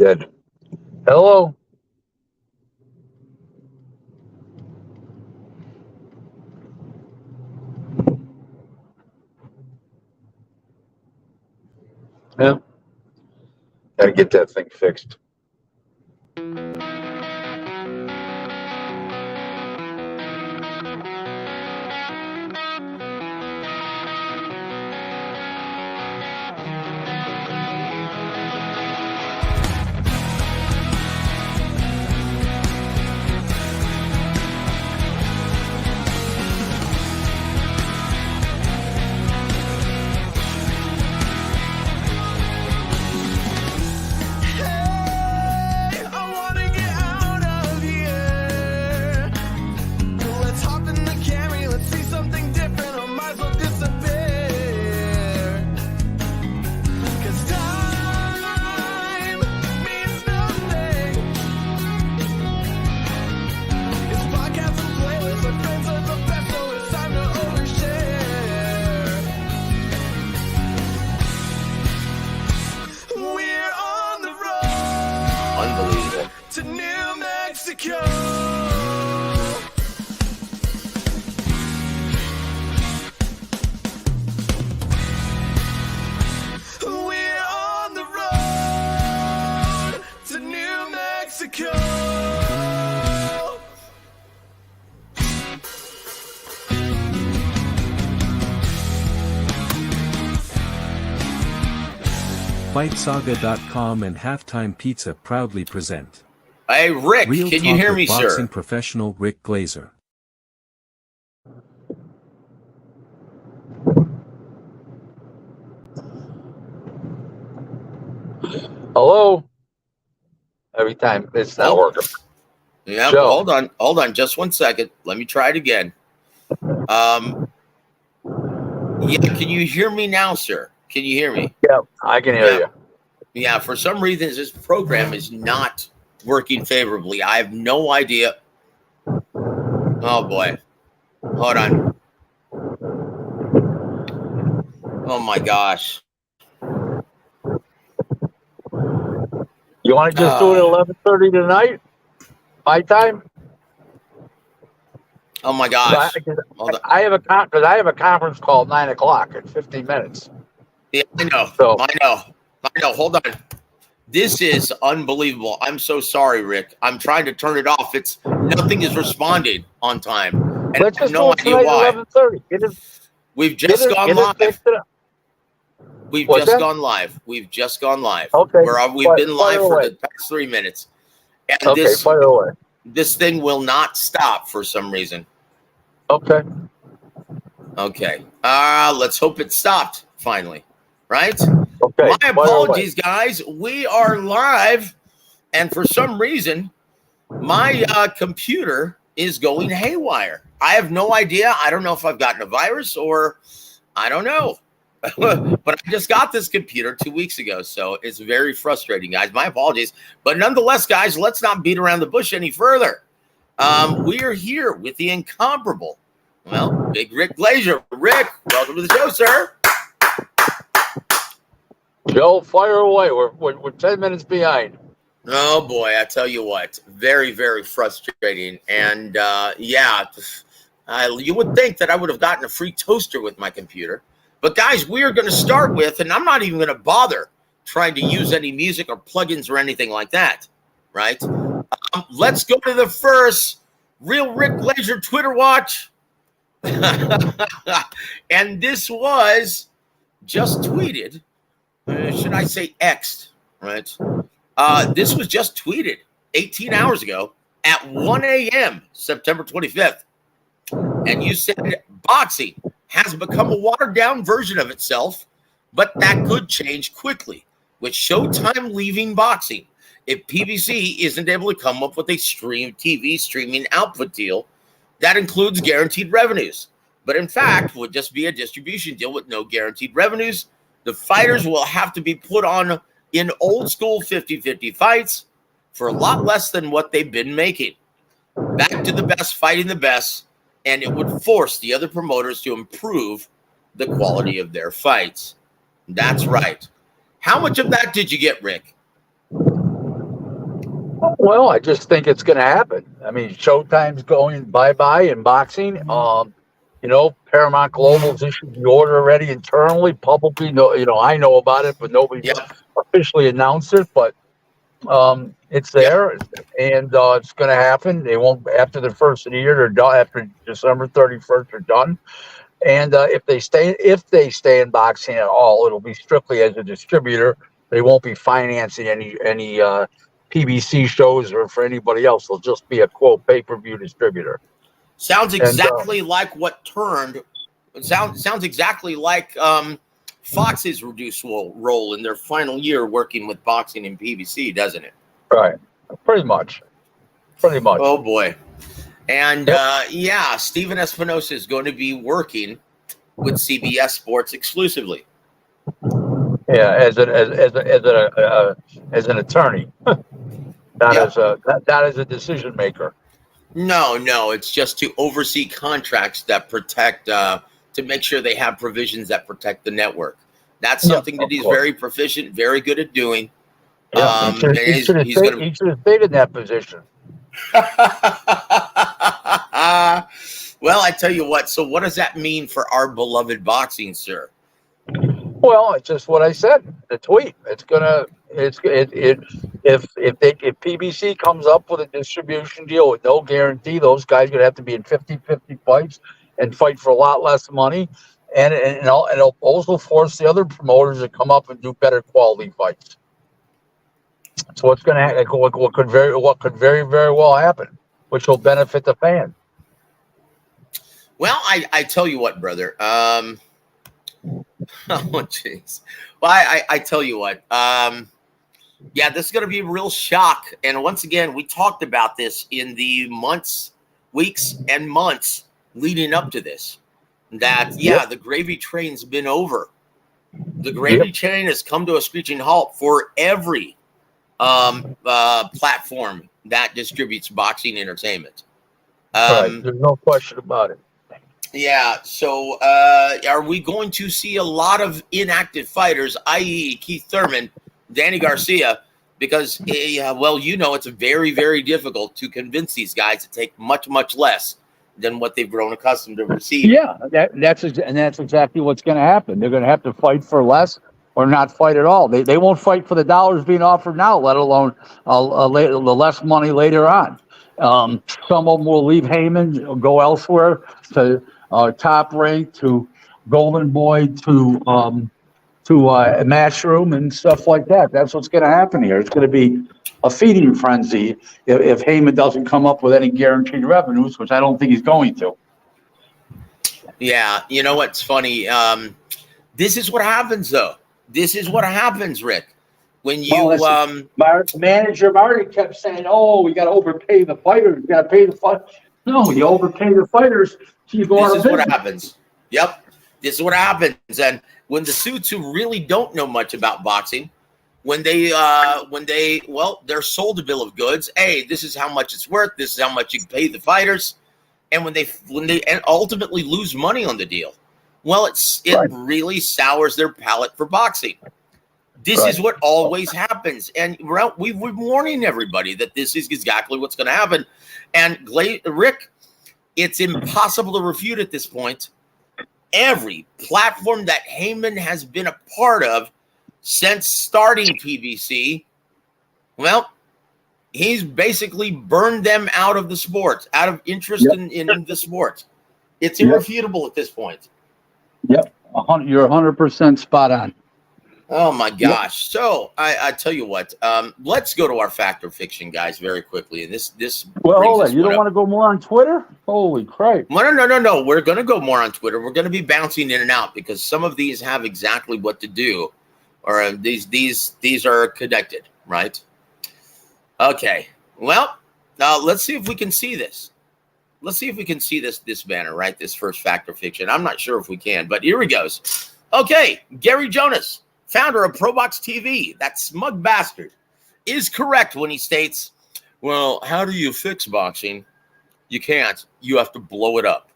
Dead. Hello. Yeah. Gotta get that thing fixed. FightSaga.com and Halftime Pizza proudly present. Hey, Rick, Real can you hear me, boxing sir? Professional Rick Glaser. Hello. Every time it's not working. Yeah, Joe. hold on, just 1 second. Let me try it again. Yeah, can you hear me now, sir? Can you hear me? Yeah, I can hear you. Yeah, for some reason, this program is not working favorably. I have no idea. Oh, boy. Hold on. Oh, my gosh. You want to just do it at 11:30 tonight? My time? Oh, my gosh. Hold on. I have a conference call at 9 o'clock in 15 minutes. Yeah, I know. So, I know. Hold on. This is unbelievable. I'm so sorry, Rick. I'm trying to turn it off. Nothing is responding on time. And let's I have just no do it idea why. at 11:30. We've just gone live. We've What's just that? gone live. We've just gone live. Okay. We've been live for away. the past 3 minutes. And Okay, fire away. this thing will not stop for some reason. Okay. Okay. Let's hope it stopped finally. Right? Okay. My apologies, guys. We are live, and for some reason, my computer is going haywire. I have no idea. I don't know if I've gotten a virus or I don't know. But I just got this computer 2 weeks ago, so it's very frustrating, guys. My apologies. But nonetheless, guys, let's not beat around the bush any further. We are here with the incomparable, Big Rick Glaser. Rick, welcome to the show, sir. Joe, fire away. We're 10 minutes behind. Oh, boy, I tell you what. Very, very frustrating. And, you would think that I would have gotten a free toaster with my computer. But, guys, we are going to start with, and I'm not even going to bother trying to use any music or plugins or anything like that, right? Let's go to the first Real Rick Glaser Twitter watch. And this was just tweeted. Should I say X'd, right? This was just tweeted 18 hours ago at 1 a.m., September 25th. And you said boxing has become a watered-down version of itself, but that could change quickly with Showtime leaving boxing. If PBC isn't able to come up with a TV streaming output deal that includes guaranteed revenues, but in fact would just be a distribution deal with no guaranteed revenues, the fighters will have to be put on in old school 50-50 fights for a lot less than what they've been making. Back to the best fighting the best, and it would force the other promoters to improve the quality of their fights. That's right. How much of that did you get, Rick? Well, I just think it's going to happen. I mean, Showtime's going bye-bye in boxing. Paramount Global's issued the order already internally, publicly. No, I know about it, but nobody's Yep. officially announced it. But it's Yep. there, and it's going to happen. They won't after the first of the year. They're done after December 31st. They're done. And if they stay in boxing at all, it'll be strictly as a distributor. They won't be financing any PBC shows or for anybody else. They'll just be a quote pay-per-view distributor. Sounds And exactly like what turned. Sounds exactly like Fox's reduced role in their final year working with boxing and PBC, doesn't it? right, pretty much. Oh boy. And Yep. Steven Espinosa is going to be working with CBS Sports exclusively. Yeah, as an attorney, not Yep. as a decision maker. No, it's just to oversee contracts that protect, to make sure they have provisions that protect the network. That's something Yeah, that of he's course. very proficient, very good at doing. Yeah, And he should have stayed in that position. Well, I tell you what. So, what does that mean for our beloved boxing, sir? Well, it's just what I said. The tweet. It's gonna. It's it. If PBC comes up with a distribution deal with no guarantee, those guys are gonna have to be in 50-50 fights and fight for a lot less money, and it'll also force the other promoters to come up and do better quality fights. So what's gonna what could very well happen, which will benefit the fan. Well, I tell you what, brother. Oh, jeez. Well, I tell you what. Yeah, this is going to be a real shock. And once again, we talked about this in the weeks and months leading up to this. That, Yep. the gravy train's been over. The gravy train has come to a screeching halt for every platform that distributes boxing entertainment. Right. There's no question about it. Yeah. So, are we going to see a lot of inactive fighters, i.e., Keith Thurman, Danny Garcia? Because, it's very, very difficult to convince these guys to take much, much less than what they've grown accustomed to receiving. Yeah, that's exactly what's going to happen. They're going to have to fight for less or not fight at all. They won't fight for the dollars being offered now, let alone the less money later on. Some of them will leave Heyman, go elsewhere to Top Rank, to Golden Boy, to Matchroom and stuff like that. That's what's going to happen here. It's going to be a feeding frenzy if Heyman doesn't come up with any guaranteed revenues, which I don't think he's going to. Yeah, you know what's funny? This is what happens, though. This is what happens, Rick. When you manager Marty kept saying, "Oh, we got to overpay the fighters. We got to pay the fighters." No, you overpay the fighters, so you go out of business. This is what happens. Yep, this is what happens. And when the suits who really don't know much about boxing, when they're sold a bill of goods, hey, this is how much it's worth. This is how much you pay the fighters. And when they ultimately lose money on the deal, well, it really sours their palate for boxing. This is what always happens. And we've been warning everybody that this is exactly what's going to happen. And Rick, it's impossible to refute at this point. Every platform that Heyman has been a part of since starting PBC, well, he's basically burned them out of the sport, out of interest in the sport. It's irrefutable at this point. Yep, you're 100% spot on. Oh my gosh! Yep. So I tell you what, let's go to our fact or fiction, guys, very quickly. And this. Well, hold on. You don't want to go more on Twitter? Holy crap! No. We're going to go more on Twitter. We're going to be bouncing in and out because some of these have exactly what to do, or these are connected, right? Okay. Well, now let's see if we can see this. Let's see if we can see this banner, right? This first fact or fiction. I'm not sure if we can, but here he goes. Okay, Gary Jonas, founder of ProBox TV, that smug bastard, is correct when he states, well, how do you fix boxing? You can't. You have to blow it up.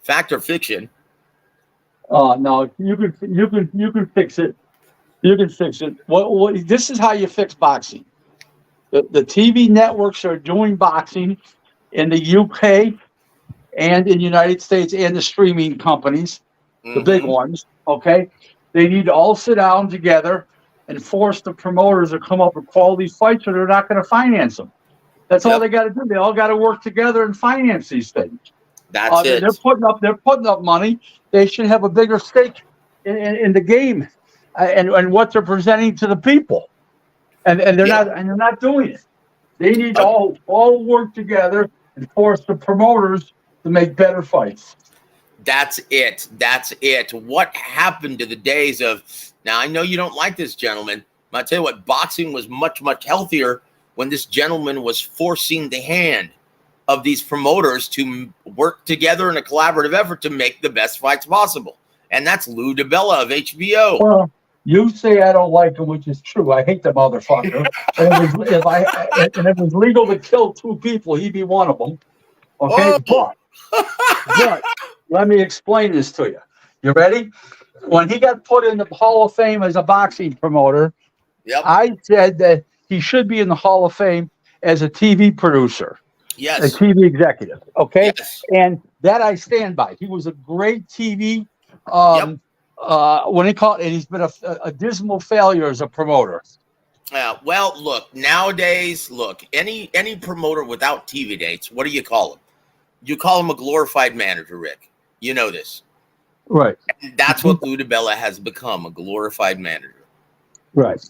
Fact or fiction? No, you can fix it. You can fix it. This is how you fix boxing. The TV networks are doing boxing in the UK and in the United States, and the streaming companies, the big ones. Okay, they need to all sit down together and force the promoters to come up with quality fights, or they're not going to finance them. That's all they got to do. They all got to work together and finance these things. That's it. They're putting up money. They should have a bigger stake in the game, and what they're presenting to the people. And they're not doing it. They need to all work together and force the promoters to make better fights. That's it. That's it. What happened to the days of, now I know you don't like this, gentleman, but I'll tell you what, boxing was much, much healthier when this gentleman was forcing the hand of these promoters to work together in a collaborative effort to make the best fights possible. And that's Lou DiBella of HBO. Well, you say I don't like him, which is true. I hate the motherfucker. If it was legal to kill two people, he'd be one of them. Okay, but let me explain this to you. You ready? When he got put in the Hall of Fame as a boxing promoter, I said that he should be in the Hall of Fame as a TV producer. Yes. A TV executive. Okay. Yes. And that I stand by. He was a great TV. When he called, and he's been a dismal failure as a promoter. Well, look, nowadays, any promoter without TV dates, what do you call him? You call him a glorified manager, Rick. You know this. Right. And that's what Lou DiBella has become, a glorified manager. Right.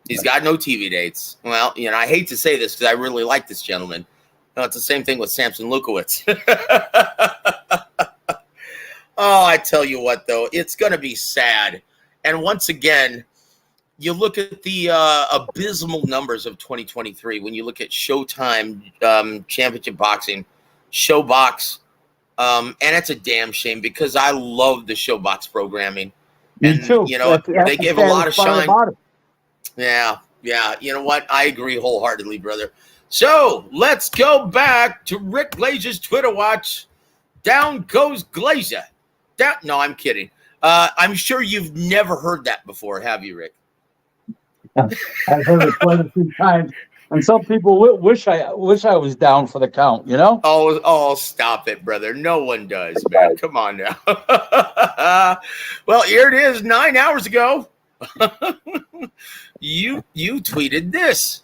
He's got no TV dates. Well, I hate to say this because I really like this gentleman. No, it's the same thing with Samson Lukowicz. Oh, I tell you what, though, it's going to be sad. And once again, you look at the abysmal numbers of 2023 when you look at Showtime Championship Boxing, Showbox, and it's a damn shame because I love the Showbox programming. Me too. They gave a lot of shine. Yeah. You know what? I agree wholeheartedly, brother. So let's go back to Rick Glaser's Twitter watch. Down goes Glaser. No, I'm kidding. I'm sure you've never heard that before, have you, Rick? I've heard it quite a few times. And some people wish I was down for the count, Oh, stop it, brother. No one does, man. Come on now. Well, here it is 9 hours ago. You tweeted this.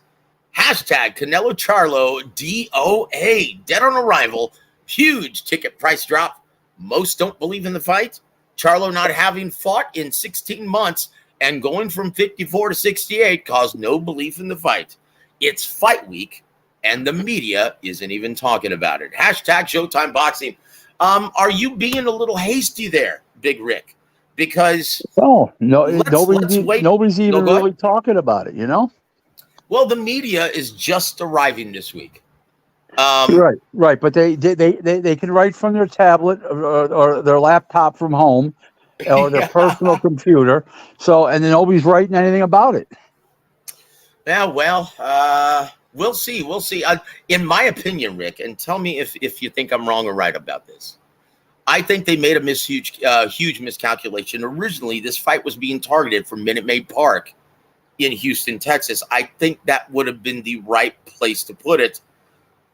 Hashtag Canelo Charlo DOA, dead on arrival. Huge ticket price drop. Most don't believe in the fight. Charlo not having fought in 16 months and going from 54 to 68 caused no belief in the fight. It's fight week, and the media isn't even talking about it. Hashtag Showtime Boxing. Are you being a little hasty there, Big Rick? Because nobody's even really talking about it, Well, the media is just arriving this week. Right, but they can write from their tablet or their laptop from home or their personal computer. So, and then nobody's writing anything about it. Yeah, well, we'll see. In my opinion, Rick, and tell me if you think I'm wrong or right about this. I think they made a huge miscalculation. Originally, this fight was being targeted for Minute Maid Park in Houston, Texas. I think that would have been the right place to put it.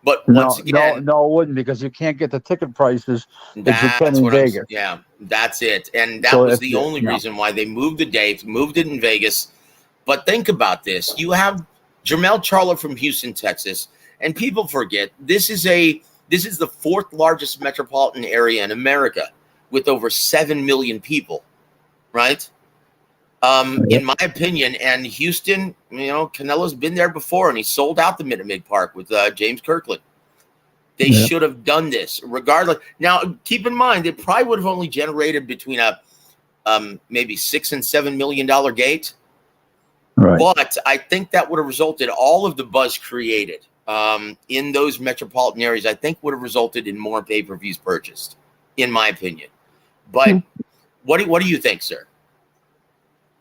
But once again, no, it wouldn't, because you can't get the ticket prices that you can in Vegas. Yeah, that's it. And that was the only reason why they moved the date, moved it in Vegas. But think about this. You have Jermell Charlo from Houston, Texas, and people forget this is the fourth largest metropolitan area in America with over 7 million people, right? In my opinion, and Houston, Canelo's been there before, and he sold out the Minute Maid Park with James Kirkland. They should have done this regardless. Now, keep in mind, it probably would have only generated between a maybe $6 and $7 million gate. Right. But I think that would have resulted, all of the buzz created in those metropolitan areas, I think would have resulted in more pay-per-views purchased, in my opinion. But what do you think, sir?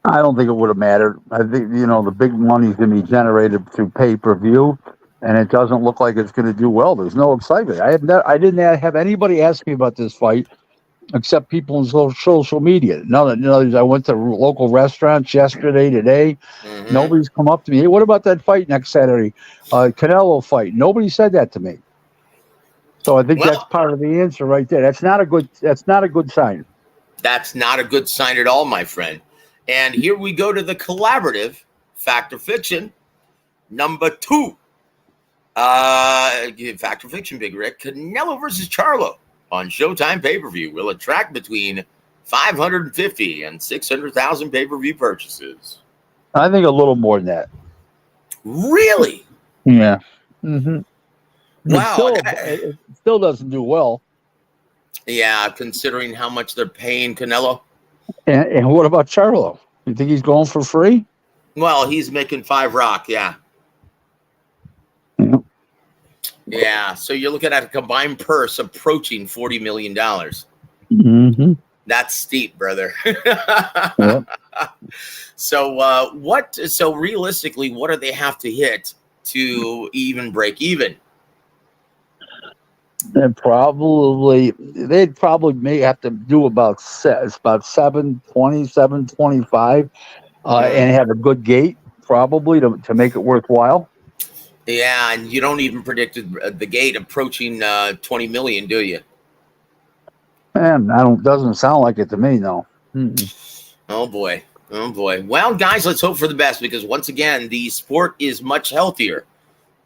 I don't think it would have mattered. I think, the big money's going to be generated through pay-per-view, and it doesn't look like it's going to do well. There's no excitement. I didn't have anybody ask me about this fight except people in social media. None. I went to local restaurants yesterday, today. Mhm. Nobody's come up to me. Hey, what about that fight next Saturday? Canelo fight. Nobody said that to me. So I think that's Well, part of the answer right there. That's not a good. That's not a good sign. that's not a good sign at all, my friend. And here we go to the collaborative fact or fiction number 2. Fact or fiction, Big Rick. Canelo versus Charlo on Showtime pay-per-view will attract between 550 and 600,000 pay-per-view purchases. I think a little more than that. Really? Yeah. Mm-hmm. Wow. It still doesn't do well. Yeah, considering how much they're paying Canelo. And what about Charlo? You think he's going for free? Well, he's making 5 rock, yeah. Yeah. Yeah, so you're looking at a combined purse approaching $40 million. Mm-hmm. That's steep, brother. Yep. So realistically, what do they have to hit to even break even? They'd probably may have to do about 720, 725, and have a good gate probably to make it worthwhile. Yeah, and you don't even predict the gate approaching 20 million, do you? And doesn't sound like it to me, no. Mm-mm. Oh boy. Oh boy. Well, guys, let's hope for the best, because once again, the sport is much healthier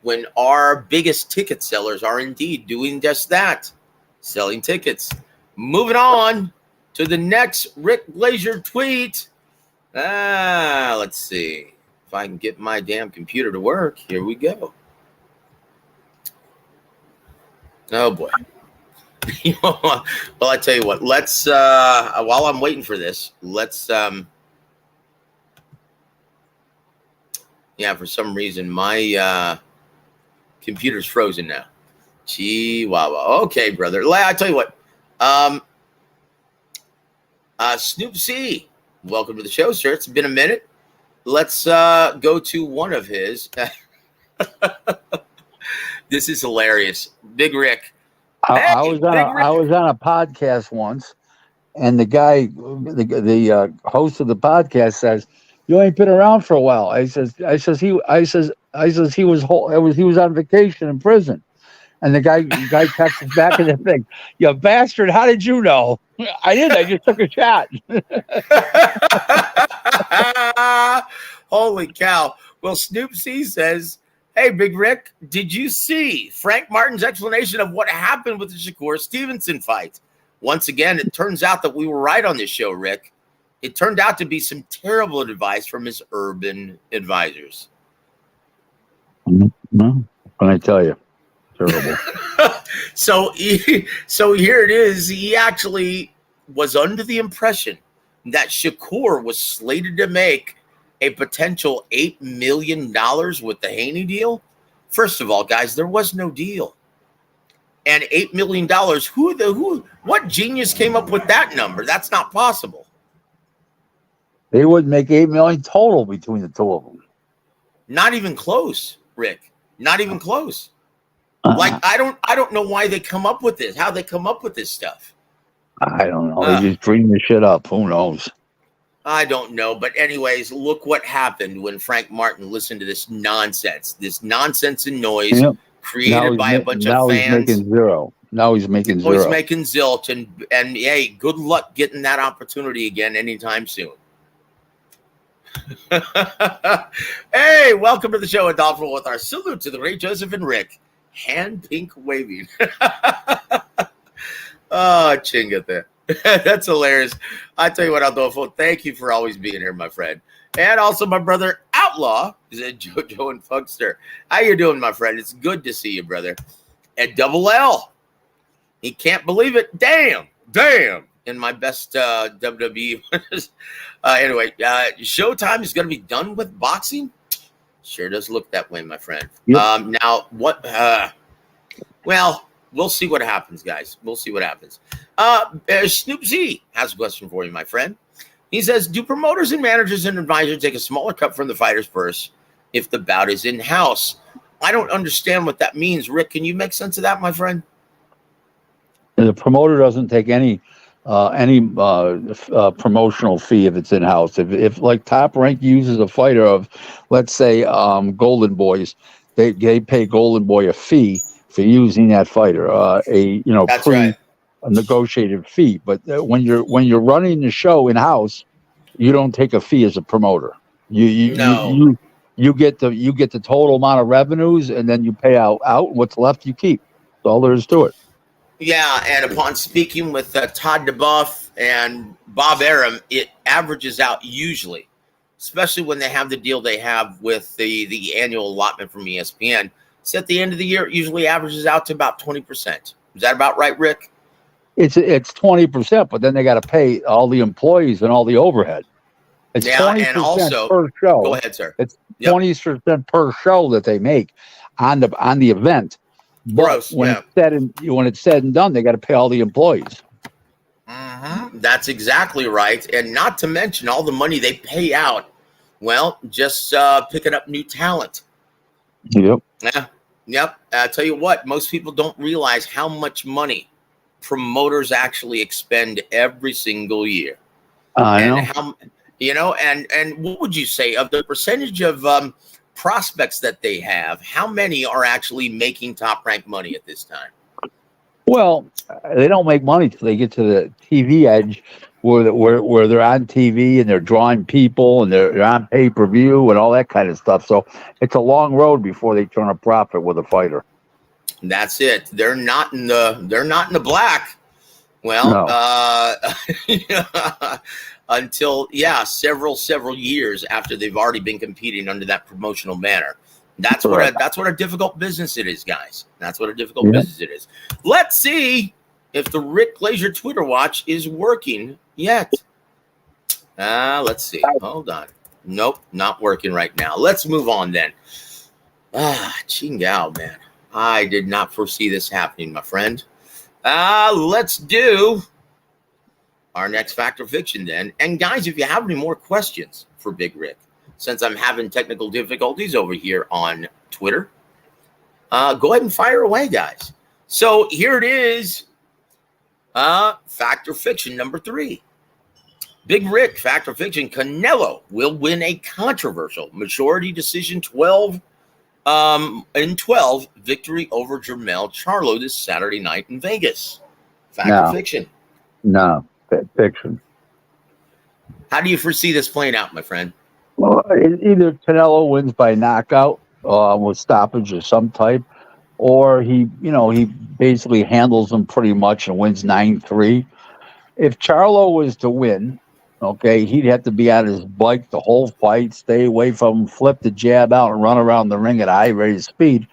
when our biggest ticket sellers are indeed doing just that, selling tickets. Moving on to the next Rick Glaser tweet. Let's see if I can get my damn computer to work. Here we go. Oh boy. Well, I tell you what, let's while I'm waiting for this, let's yeah, for some reason my computer's frozen now. Chihuahua. Okay, brother. I tell you what. Snoop C, welcome to the show, sir. It's been a minute. Let's go to one of his. This is hilarious. Big Rick. I was on a podcast once, and the guy, the host of the podcast says, "You ain't been around for a while." I says he was on vacation in prison, and the guy texts back in the thing, "You bastard! How did you know?" I did. I just took a shot. Holy cow! Well, Snoop C says, "Hey, Big Rick, did you see Frank Martin's explanation of what happened with the Shakur Stevenson fight? Once again, it turns out that we were right on this show, Rick. It turned out to be some terrible advice from his urban advisors." Well, can I tell you? Terrible. So here it is. He actually was under the impression that Shakur was slated to make a potential $8 million with the Haney deal. First of all, guys, there was no deal. And $8 million, what genius came up with that number? That's not possible. They would make $8 million total between the two of them. Not even close, Rick. Not even close. Like, I don't know why they come up with this, how they come up with this stuff. I don't know. They just dream this shit up. Who knows? I don't know. But anyways, look what happened when Frank Martin listened to this nonsense and noise created by a bunch of fans. Now he's making zero. Now he's making zero. He's making zilch. And hey, good luck getting that opportunity again anytime soon. Hey, welcome to the show, Adolfo, with our salute to the great Joseph and Rick. Hand pink waving. Oh, chinga there. That's hilarious. I tell you what, Adolfo, thank you for always being here, my friend. And also my brother Outlaw, is it Jojo and Funkster? How you doing, my friend? It's good to see you, brother. And Double L. He can't believe it. Damn. In my best WWE. Anyway, Showtime is going to be done with boxing? Sure does look that way, my friend. Yep. Now, what? Well, we'll see what happens, guys. We'll see what happens. Snoop Z has a question for you, my friend. He says, do promoters and managers and advisors take a smaller cut from the fighter's purse if the bout is in-house? I don't understand what that means. Rick, can you make sense of that, my friend? The promoter doesn't take any. The promoter doesn't take any cut from the fighter's purse if the bout is in house. I don't understand what that means. Rick, can you make sense of that, my friend? The promoter doesn't take any cut from the fighter's purse if the bout is in house. promotional fee if it's in house. If like Top Rank uses a fighter of, let's say, Golden Boys, they pay Golden Boy a fee for using that fighter, That's right. a negotiated fee. But when you're running the show in house, you don't take a fee as a promoter. You you you No. you you get the total amount of revenues, and then you pay out. What's left you keep. That's all there is to it. Yeah, and upon speaking with Todd DeBuff and Bob Arum, it averages out usually, especially when they have the deal they have with the annual allotment from ESPN. So at the end of the year, it usually averages out to about 20%. Is that about right, Rick? It's 20%, but then they got to pay all the employees and all the overhead. It's Yeah, twenty and percent also, per go show. ahead, sir. It's Yep. 20% per show that they make on the event. But Gross. Yeah. when it's said and done, they got to pay all the employees. That's exactly right. And not to mention all the money they pay out. Well, just picking up new talent. Yep. Yeah. Yep. I tell you what, most people don't realize how much money promoters actually expend every single year. I And know. how, and what would you say of the percentage of prospects that they have? How many are actually making top rank money at this time? Well, they don't make money till they get to the TV edge, where they're on TV and they're drawing people and they're on pay-per-view and all that kind of stuff. So it's a long road before they turn a profit with a fighter. That's it. They're not in the black. Well, No. until several years after they've already been competing under that promotional banner. That's Correct. what a difficult business it is, guys. That's what a difficult Yeah. business it is. Let's see if the Rick Glaser Twitter watch is working yet. Let's see. Hold on. Nope, not working right now. Let's move on then. Chingao, man. I did not foresee this happening, my friend. Let's do our next fact or fiction then. And guys, if you have any more questions for Big Rick, since I'm having technical difficulties over here on Twitter, go ahead and fire away, guys. So here it is. Fact or fiction number 3. Big Rick, fact or fiction, Canelo will win a controversial majority decision 12 victory over Charlo this Saturday night in Vegas. Fact No. or fiction? No, fiction. How do you foresee this playing out, my friend? Well, either Canelo wins by knockout with stoppage of some type, or he basically handles them pretty much and wins 9-3. If Charlo was to win, okay, he'd have to be on his bike the whole fight, stay away from him, flip the jab out, and run around the ring at a high rate of speed.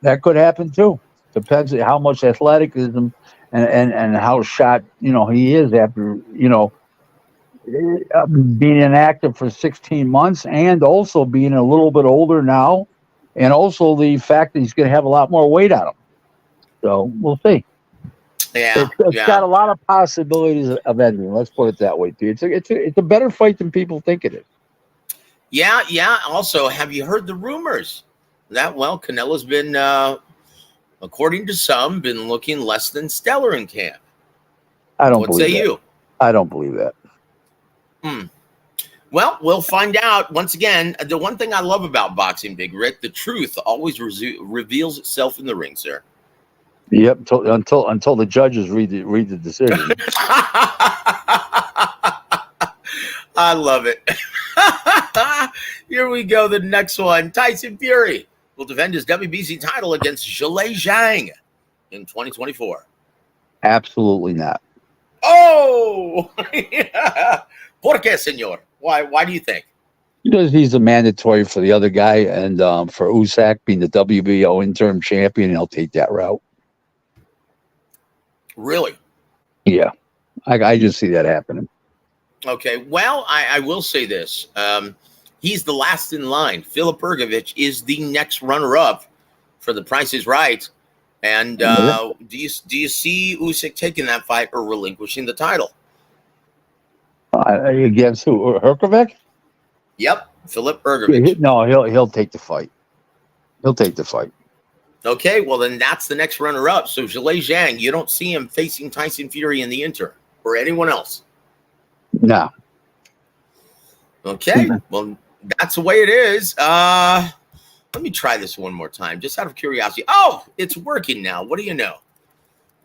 That could happen too. Depends on how much athleticism and how shot he is after being inactive for 16 months, and also being a little bit older now, and also the fact that he's going to have a lot more weight on him. So we'll see. Yeah, It's got a lot of possibilities of ending. Let's put it that way, too. It's a better fight than people think it is. Yeah. Also, have you heard the rumors that Canelo's been, according to some, been looking less than stellar in camp? I don't What believe say that. you? I don't believe that. Well, we'll find out. Once again, the one thing I love about boxing, Big Rick, the truth always reveals itself in the ring, sir. Yep. Until the judges read the decision. I love it. Here we go. The next one. Tyson Fury will defend his WBC title against Zhilei Zhang in 2024. Absolutely not. Oh! ¿Por qué, señor? Why do you think? Because he's a mandatory for the other guy, and for Usyk being the WBO interim champion, he'll take that route. Really? Yeah, I just see that happening. Okay. Well, I will say this. He's the last in line. Filip Ergovic is the next runner-up for The Price is Right. And do you see Usyk taking that fight or relinquishing the title? Against who? Herkovic? Yep, Filip Ergovic. No, he'll take the fight. He'll take the fight. Okay, well then that's the next runner-up. So Zhilei Zhang, you don't see him facing Tyson Fury in the interim. or anyone else. No. Okay, well, that's the way it is. Let me try this one more time, just out of curiosity. Oh, it's working now. What do you know?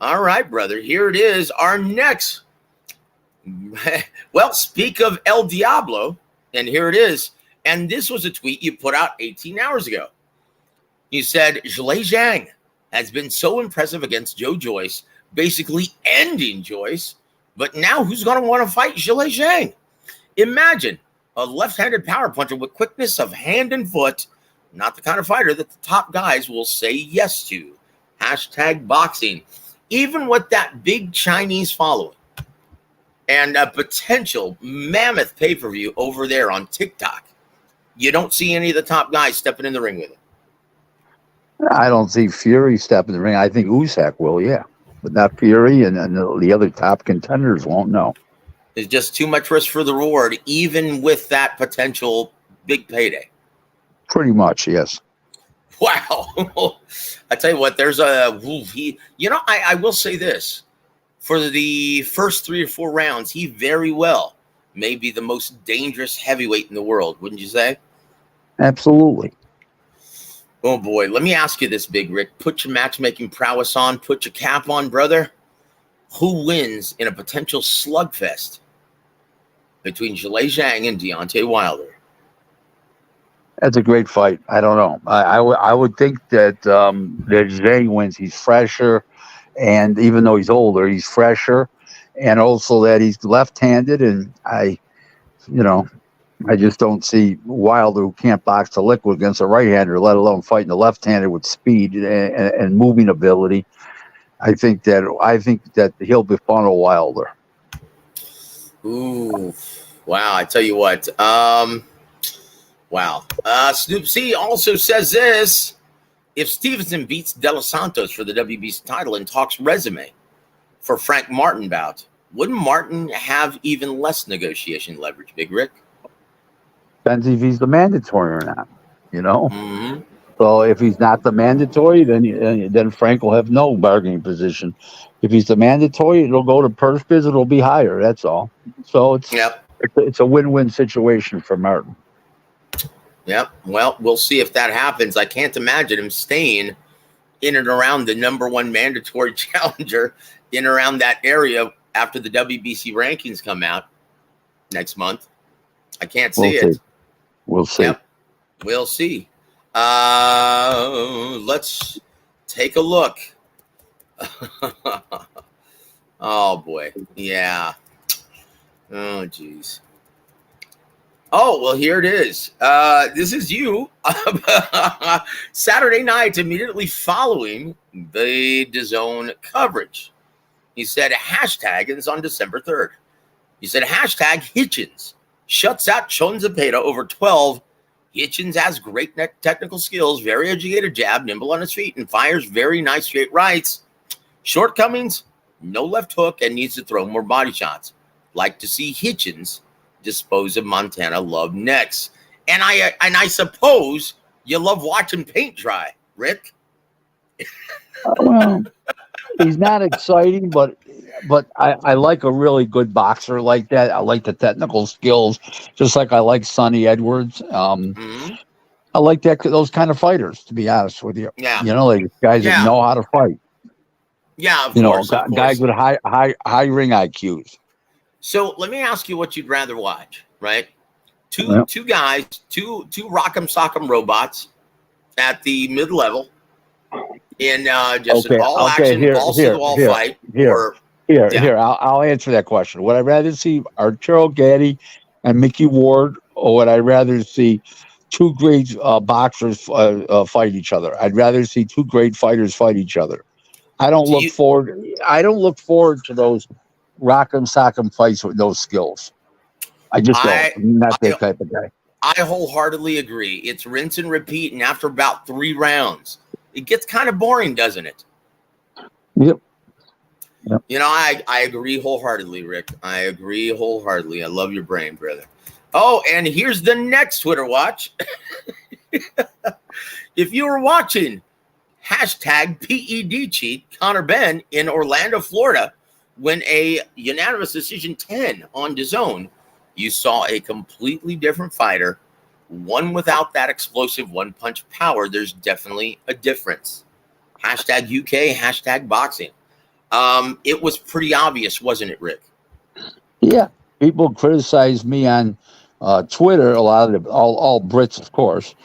All right, brother. Here it is. Our next. Well, speak of El Diablo, and here it is. And this was a tweet you put out 18 hours ago. You said, Zhilei Zhang has been so impressive against Joe Joyce, basically ending Joyce. But now who's going to want to fight Zhilei Zhang? Imagine a left-handed power puncher with quickness of hand and foot. Not the kind of fighter that the top guys will say yes to. Hashtag boxing. Even with that big Chinese following and a potential mammoth pay-per-view over there on TikTok, you don't see any of the top guys stepping in the ring with him. I don't see Fury step in the ring. I think Usyk will, yeah. But not Fury, and the other top contenders won't know. There's just too much risk for the reward, even with that potential big payday. Pretty much, yes. Wow. I tell you what, there's a, I will say this. For the first 3 or 4 rounds, he very well may be the most dangerous heavyweight in the world, wouldn't you say? Absolutely. Oh, boy. Let me ask you this, Big Rick. Put your matchmaking prowess on. Put your cap on, brother. Who wins in a potential slugfest between Zhilei Zhang and Deontay Wilder? That's a great fight. I don't know. I would think that that Zhang wins. He's fresher, and even though he's older, he's fresher, and also that he's left-handed. And I just don't see Wilder, who can't box the liquid, against a right-hander, let alone fighting the left-handed with speed and moving ability. I think that he'll befuddle Wilder. Ooh, wow! I tell you what. Wow. Snoop C also says this: if Stevenson beats De Los Santos for the WBC title and talks resume for Frank Martin bout, wouldn't Martin have even less negotiation leverage, Big Rick? Depends if he's the mandatory or not. Mm-hmm. So if he's not the mandatory, then Frank will have no bargaining position. If he's the mandatory, it'll go to purse bids. It'll be higher. That's all. So it's a win-win situation for Martin. Yep. Well, we'll see if that happens. I can't imagine him staying in and around the #1 mandatory challenger in around that area after the WBC rankings come out next month. I can't see it. We'll see. Yep. We'll see. Let's take a look. Oh, boy. Yeah. Oh, geez. Oh, well, here it is. This is you. Saturday night, immediately following the DAZN coverage. He said, hashtag, and it's on December 3rd. He said, hashtag Hitchens shuts out Chon Zepeda over 12. Hitchens has great technical skills, very educated jab, nimble on his feet, and fires very nice straight rights. Shortcomings, no left hook, and needs to throw more body shots. Like to see Hitchens dispose of Montana Love next. And I suppose you love watching paint dry, Rick. Well, he's not exciting, but I like a really good boxer like that. I like the technical skills, just like I like Sonny Edwards. I like those kind of fighters, to be honest with you. Yeah. Like guys that know how to fight. Yeah, of course. Guys with high ring IQs. So let me ask you what you'd rather watch, right? Two guys, two rock'em sock'em robots at the mid-level in just an all-action, ball-to-the-wall fight. Here, I'll answer that question. Would I rather see Arturo Gatti and Mickey Ward, or would I rather see two great boxers fight each other? I'd rather see two great fighters fight each other. I don't look forward to those rock'em sock'em fights with no skills. I just don't. I'm not that type of guy. I wholeheartedly agree. It's rinse and repeat, and after about 3 rounds, it gets kind of boring, doesn't it? Yep. I agree wholeheartedly, Rick. I agree wholeheartedly. I love your brain, brother. Oh, and here's the next Twitter watch. If you were watching hashtag PED cheat Connor Ben in Orlando, Florida, when a unanimous decision 10 on DAZN, you saw a completely different fighter, one without that explosive one-punch power. There's definitely a difference. Hashtag UK, hashtag boxing. It was pretty obvious, wasn't it, Rick? Yeah, people criticize me on Twitter. A lot of all Brits, of course,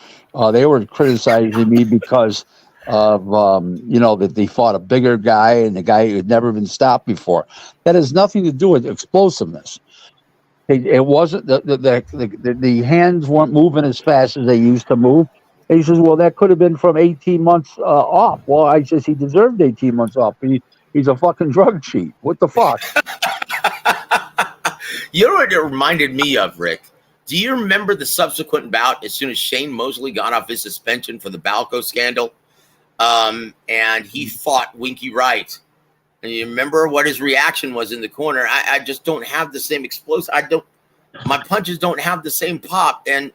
they were criticizing me because of that they fought a bigger guy and the guy who had never been stopped before. That has nothing to do with explosiveness. It wasn't the hands weren't moving as fast as they used to move. And he says, "Well, that could have been from 18 months off." Well, I says he deserved 18 months off. He's a fucking drug cheat. What the fuck? You know what it reminded me of, Rick? Do you remember the subsequent bout as soon as Shane Mosley got off his suspension for the Balco scandal? And he fought Winky Wright. And you remember what his reaction was in the corner? I just don't have the same explosive. My punches don't have the same pop. And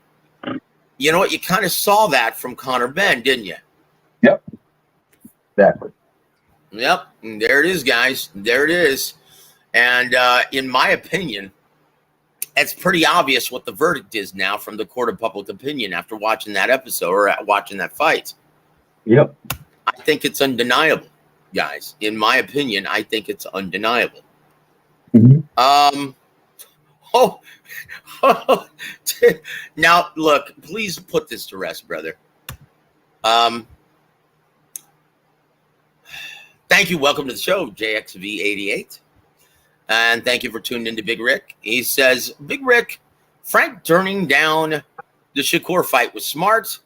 you know what? You kind of saw that from Conor Benn, didn't you? Yep. Exactly. Yep. And there it is, guys. There it is. And in my opinion, it's pretty obvious what the verdict is now from the court of public opinion after watching that episode or watching that fight. Yep. I think it's undeniable, guys. In my opinion, I think it's undeniable. Mm-hmm. Now, look, please put this to rest, brother. Thank you. Welcome to the show, JXV88. And thank you for tuning in to Big Rick. He says, Big Rick, Frank turning down the Shakur fight was smart.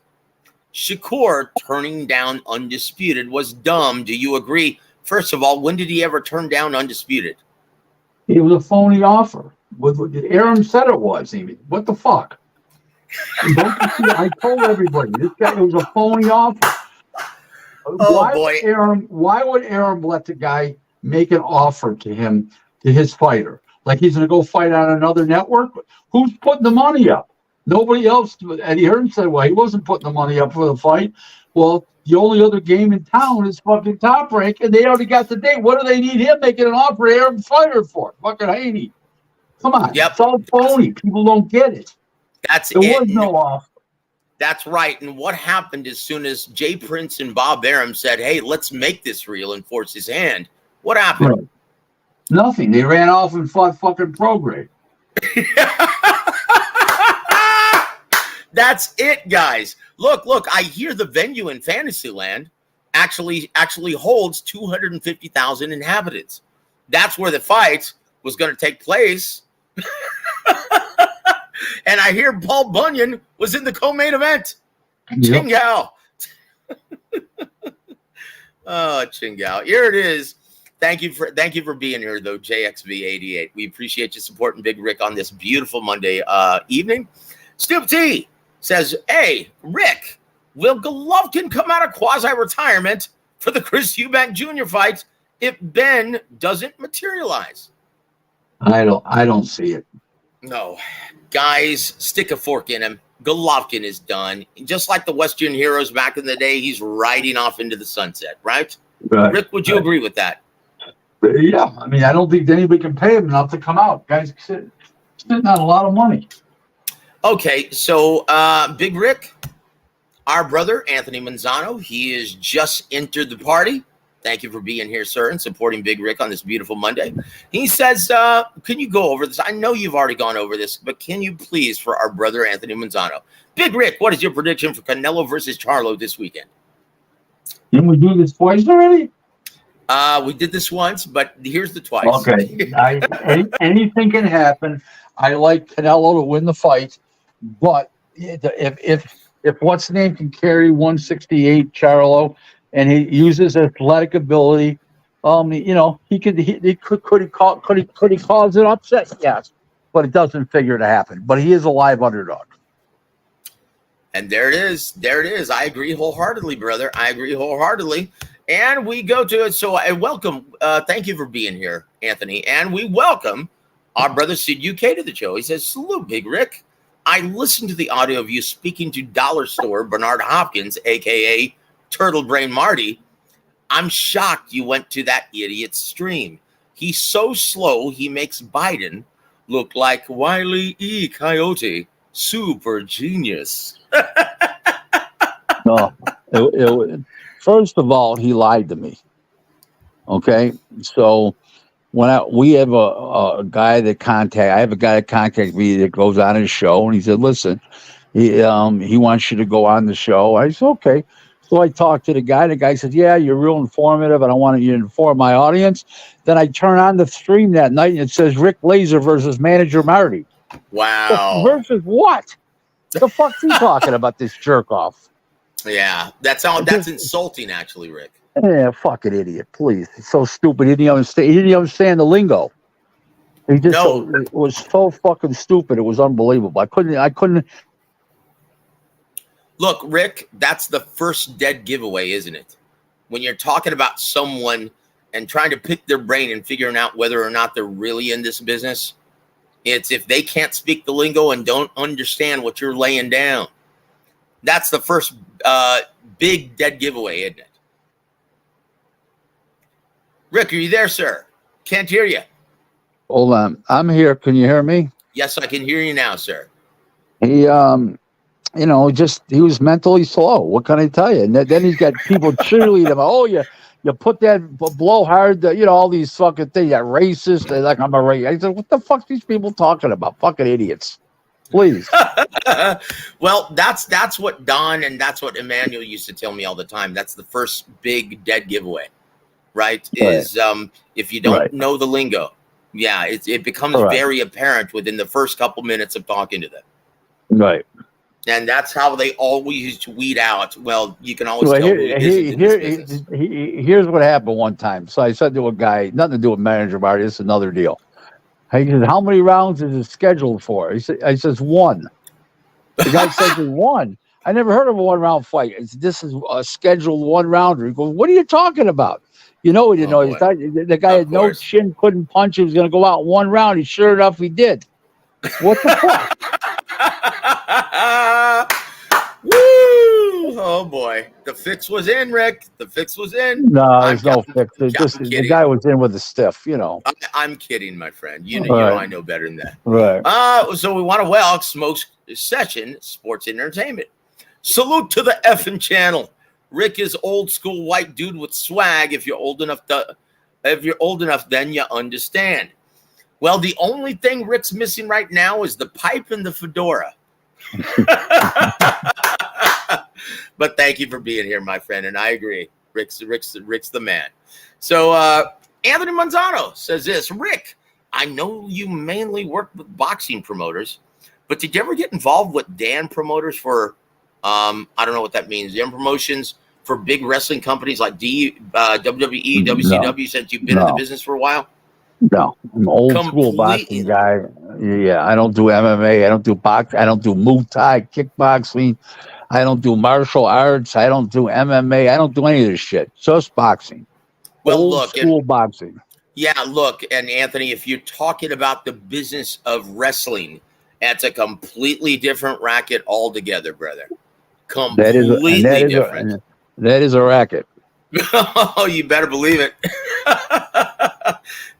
Shakur turning down Undisputed was dumb. Do you agree? First of all, when did he ever turn down Undisputed? It was a phony offer. Aaron said it was even. What the fuck? I told everybody, this guy, it was a phony offer. Oh, boy. Why would Aaron let the guy make an offer to him, to his fighter? Like he's going to go fight on another network? Who's putting the money up? Nobody else. Eddie Hearn said, well, he wasn't putting the money up for the fight. Well, the only other game in town is fucking Top Rank, and they already got the date. What do they need him making an offer to Aaron fighter for? Fucking Haney. Come on. Yep. It's all phony. People don't get it. There was no offer. That's right. And what happened as soon as Jay Prince and Bob Arum said, hey, let's make this real and force his hand? What happened? Right. Nothing. They ran off and fought fucking Prograde. That's it, guys. Look, I hear the venue in Fantasyland actually holds 250,000 inhabitants. That's where the fight was going to take place. And I hear Paul Bunyan was in the co-main event. Yep. Chingao. Oh, Chingao. Here it is. Thank you for being here, though, JXV88. We appreciate you supporting Big Rick on this beautiful Monday evening. Stoop T says, hey, Rick, will Golovkin come out of quasi-retirement for the Chris Eubank Jr. fight if Ben doesn't materialize? I don't see it. No. Guys, stick a fork in him. Golovkin is done. Just like the Western Heroes back in the day, he's riding off into the sunset, right? Rick, would you agree with that? Yeah. I mean, I don't think anybody can pay him enough to come out. Guys sitting on a lot of money. Okay, so Big Rick, our brother, Anthony Manzano, he has just entered the party. Thank you for being here, sir, and supporting Big Rick on this beautiful Monday. He says, can you go over this? I know you've already gone over this, but can you please, for our brother, Anthony Manzano? Big Rick, what is your prediction for Canelo versus Charlo this weekend? Didn't we do this twice already? We did this once, but here's the twice. Okay. Anything can happen. I like Canelo to win the fight, but if what's the name can carry 168 Charlo, and he uses athletic ability, he could he cause an upset? Yes, but it doesn't figure to happen. But he is a live underdog. And there it is. There it is. I agree wholeheartedly, brother. I agree wholeheartedly. And we go to it. So I welcome. Thank you for being here, Anthony. And we welcome our brother Sid UK to the show. He says, salute, Big Rick. I listened to the audio of you speaking to Dollar Store Bernard Hopkins, a.k.a. Turtle Brain Marty. I'm shocked you went to that idiot's stream. He's so slow, he makes Biden look like Wile E. Coyote. Super genius. No, first of all, he lied to me. Okay, so we have a guy that I have a guy that contacted me that goes on his show, and he said, "Listen, he wants you to go on the show." I said, "Okay." So I talked to the guy. The guy said, "Yeah, you're real informative, and I want you to inform my audience." Then I turn on the stream that night, and it says Rick Glaser versus manager Marty. Wow. Versus what? The fuck's he talking about? This jerk off. Yeah, that's insulting, actually, Rick. Yeah, fucking idiot! Please, he's so stupid. He didn't understand the lingo. He just it was so fucking stupid. It was unbelievable. I couldn't. Look, Rick, that's the first dead giveaway, isn't it? When you're talking about someone and trying to pick their brain and figuring out whether or not they're really in this business, it's if they can't speak the lingo and don't understand what you're laying down. That's the first big dead giveaway, isn't it? Rick, are you there, sir? Can't hear you. Hold on. I'm here. Can you hear me? Yes, I can hear you now, sir. He he was mentally slow. What can I tell you? And then he's got people cheerleading him. Oh, you put that blowhard, all these fucking things, that racist. They're like, I'm a racist. I said, what the fuck are these people talking about? Fucking idiots. Please. Well, that's what Don and that's what Emmanuel used to tell me all the time. That's the first big dead giveaway, right? Is if you don't know the lingo, it becomes very apparent within the first couple minutes of talking to them. Right. And that's how they always weed out. Well, you can always tell who here's what happened one time. So I said to a guy, nothing to do with manager Marty, it's another deal. He said, how many rounds is it scheduled for? I says, 1. The guy says, 1. I never heard of a 1-round fight. This is a scheduled 1-rounder. He goes, what are you talking about? He didn't know. The guy had no chin, couldn't punch. He was going to go out 1 round. He sure enough, he did. What the fuck? Woo! Oh boy, the fix was in, Rick. The fix was in. No, there's no fix. The guy was in with a stiff, I'm kidding, my friend. You know I know better than that. Right. So we want to welcome Smoke Session Sports Entertainment. Salute to the effing channel. Rick is old school white dude with swag. If you're old enough, then you understand. Well, the only thing Rick's missing right now is the pipe and the fedora. But thank you for being here, my friend, and I agree. Rick's the man. So Anthony Manzano says this: Rick, I know you mainly work with boxing promoters, but did you ever get involved with Dan promoters for I don't know what that means. Dan promotions for big wrestling companies like WWE, WCW, since you've been in the business for a while? No, I'm an old school boxing guy. Yeah, I don't do MMA. I don't do boxing. I don't do Muay Thai, kickboxing. I don't do martial arts. I don't do MMA. I don't do any of this shit. Just boxing. Well, old school boxing. Yeah, look, and Anthony, if you're talking about the business of wrestling, that's a completely different racket altogether, brother. Completely different. That is a racket. Oh, you better believe it.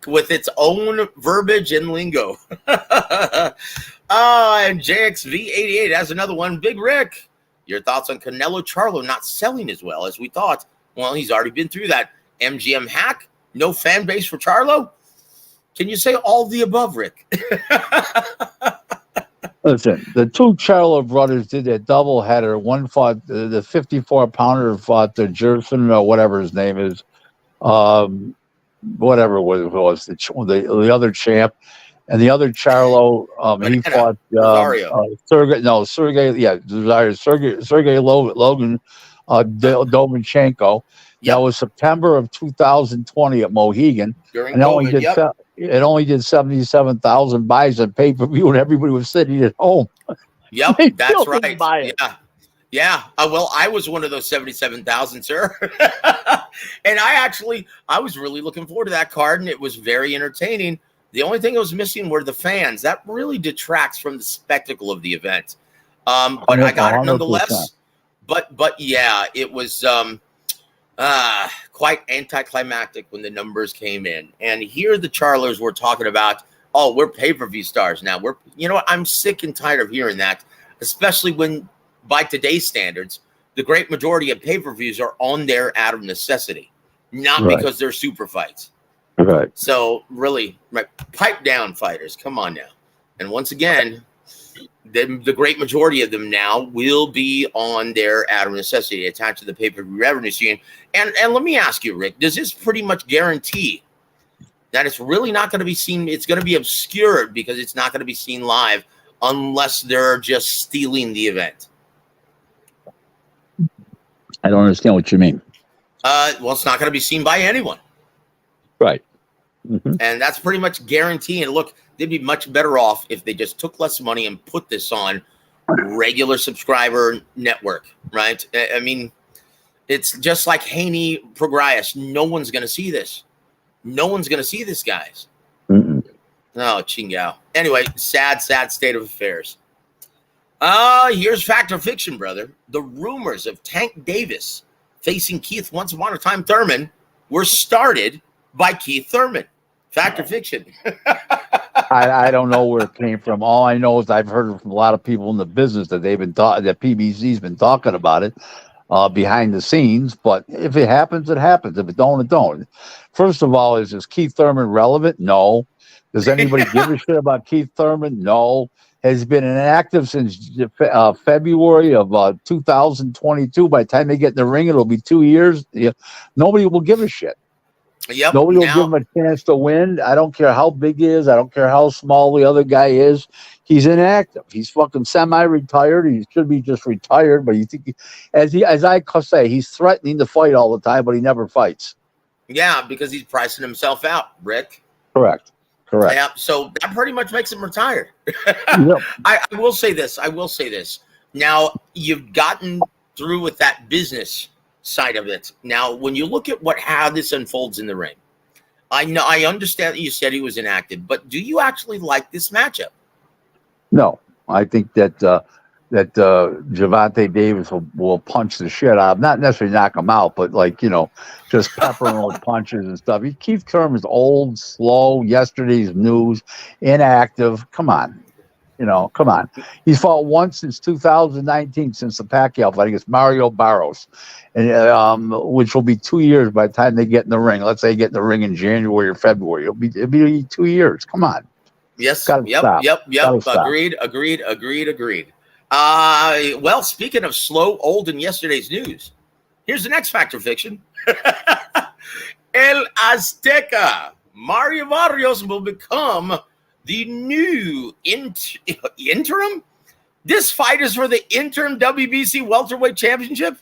With its own verbiage and lingo. And JXV88 has another one. Big Rick, your thoughts on Canelo Charlo not selling as well as we thought? Well, he's already been through that. MGM hack, no fan base for Charlo. Can you say all the above, Rick? Listen, the 2 Charlo brothers did that doubleheader. One fought the 54-pounder, fought the Jerson or whatever his name is, whatever it was the other champ, and the other Charlo. He fought Sergey Logan, Domachenko. Yep. That was September of 2020 at Mohegan. During COVID, it only did 77,000 buys on pay-per-view, and everybody was sitting at home. Yep, that's right. Yeah. Well, I was one of those 77,000, sir. And I was really looking forward to that card, and it was very entertaining. The only thing that was missing were the fans. That really detracts from the spectacle of the event. But I got it nonetheless. But yeah, it was quite quite anticlimactic when the numbers came in. And here the Charlers were talking about, oh, we're pay-per-view stars now. You know what? I'm sick and tired of hearing that, especially when, by today's standards, the great majority of pay-per-views are on there out of necessity, not because they're super fights. Right. So really, pipe down, fighters. Come on now. And once again, the great majority of them now will be on their out of necessity attached to the pay-per-view revenue stream. And let me ask you, Rick, does this pretty much guarantee that it's really not going to be seen? It's going to be obscured because it's not going to be seen live unless they're just stealing the event. I don't understand what you mean. Well, it's not going to be seen by anyone. Right. Mm-hmm. And that's pretty much guaranteeing. Look, they'd be much better off if they just took less money and put this on regular subscriber network, right? I mean, it's just like Haney Prograis. No one's going to see this. No one's going to see this, guys. Mm-mm. Oh, Chingao. Anyway, sad state of affairs. Here's fact or fiction, brother. The rumors of Tank Davis facing Keith Once Upon a Time Thurman were started by Keith Thurman. Fact or fiction? I don't know where it came from. All I know is I've heard from a lot of people in the business that they've been that PBC's been talking about it behind the scenes. But if it happens, it happens. If it don't, it don't. First of all, is Keith Thurman relevant? No. Does anybody give a shit about Keith Thurman? No. Has he been inactive since February of 2022. By the time they get in the ring, it'll be 2 years. Yeah. Nobody will give a shit. Yep. Nobody will give him a chance to win. I don't care how big he is. I don't care how small the other guy is. He's inactive. He's fucking semi-retired. He should be just retired. But you think, as I say, he's threatening to fight all the time, but he never fights. Yeah, because he's pricing himself out, Rick. Correct. Yeah, so that pretty much makes him retired. Yep. I will say this. Now, you've gotten through with that business side of it. Now, when you look at how this unfolds in the ring, I understand that you said he was inactive, but do you actually like this matchup? No, I think that Gervonta Davis will punch the shit out of him. Not necessarily knock him out, but just pepper him with punches and stuff. Keith Thurman's old, slow, yesterday's news, inactive. Come on. Come on. He's fought once since 2019, since the Pacquiao fight against Mario Barros, and which will be 2 years by the time they get in the ring. Let's say they get in the ring in January or February. It'll be 2 years. Come on. Yes. Yep. Agreed. Well, speaking of slow, old, and yesterday's news, here's the next fact or fiction. El Azteca, Mario Barrios, will become the new interim. This fight is for the interim WBC welterweight championship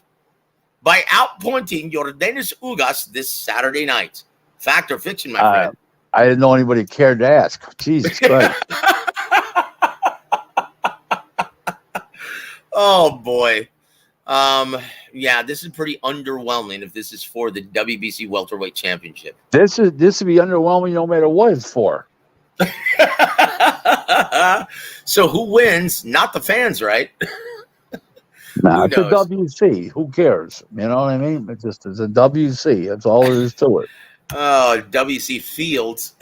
by outpointing Yordenis Ugas this Saturday night. Fact or fiction, my friend? I didn't know anybody cared to ask. Jesus Christ. Oh boy. Yeah, this is pretty underwhelming if this is for the WBC welterweight championship. This would be underwhelming no matter what it's for. So who wins? Not the fans, right? No, it's a WC. Who cares? You know what I mean? It's a WC. That's all there is to it. Oh, WC Fields.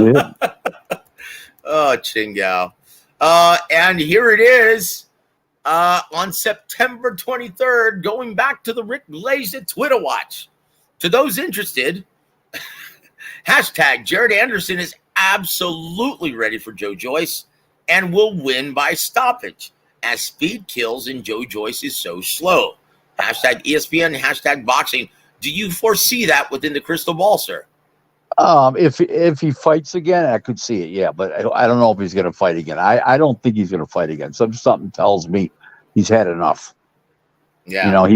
Yeah. Oh, Chingao. And here it is on September 23rd, going back to the Rick Glaser Twitter watch. To those interested, hashtag Jared Anderson is absolutely ready for Joe Joyce and will win by stoppage, as speed kills and Joe Joyce is so slow. Hashtag ESPN, hashtag boxing. Do you foresee that within the crystal ball, sir? If he fights again, I could see it, yeah. But I don't know if he's going to fight again. I don't think he's going to fight again. Something tells me he's had enough. Yeah.